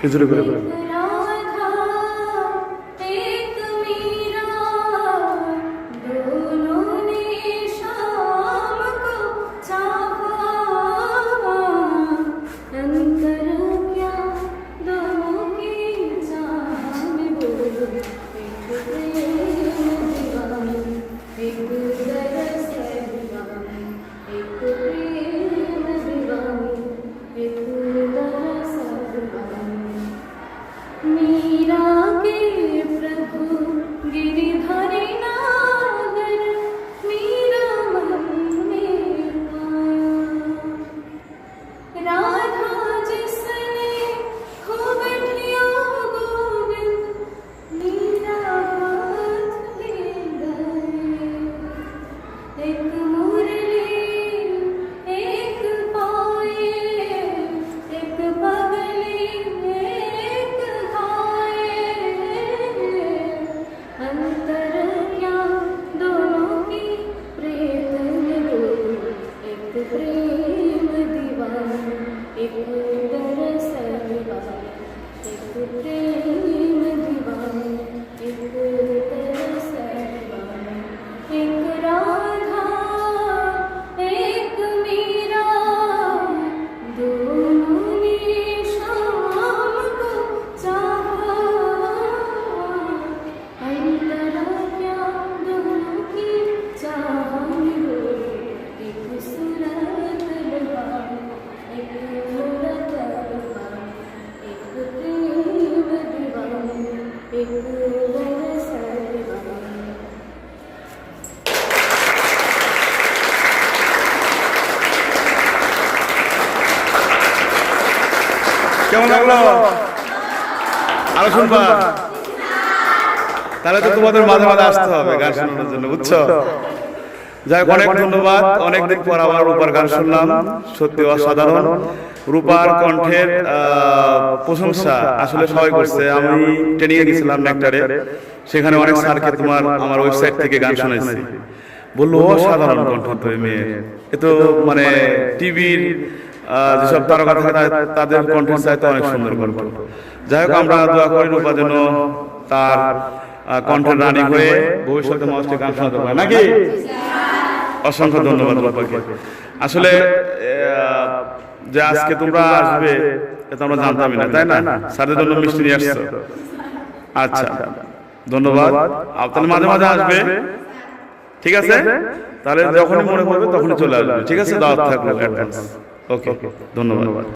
কিছুটা করে কেমন লাগলো? আরো শুনবা? তাহলে তো তোমাদের মাঝে মাঝে আসতে হবে গান শোনানোর জন্য, বুঝছো? যাই হোক, অনেক ধন্যবাদ। অনেকদিন পর আবার রূপার গান শুনলাম, সত্যি অসাধারণ। রূপার কণ্ঠের প্রশংসা আসলে সবাই করছে। আমি ট্রেনিং এ গেছিলাম নেকটারে, সেখানে অনেক স্যারকে তোমার আমার ওয়েবসাইট থেকে গান শোনাইছি, বললো অসাধারণ কণ্ঠ তো মেয়ে। এ তো মানে টিভির যেসব তারকা থাকে তাদের কণ্ঠের চাইতে অনেক সুন্দর কণ্ঠ। যাই হোক, আমরা দোয়া করি রূপা যেন তার কণ্ঠের রানী হয়ে ভবিষ্যতে মানুষকে গান শোনাতে পারে, নাকি? অসংখ্য ধন্যবাদ রূপাকে। আসলে যে আজকে তোমরা আসবে এটা আমরা জানতামই না, তাই না? স্যারের জন্য মিষ্টি নিয়ে আসছো। আচ্ছা, ধন্যবাদ। তাহলে মাঝে মাঝে আসবে, ঠিক আছে? তাহলে যখনই মনে করবে তখনই চলে আসবে, ঠিক আছে? দাওয়াত থাকলো অ্যাডভান্স। ওকে, ধন্যবাদ।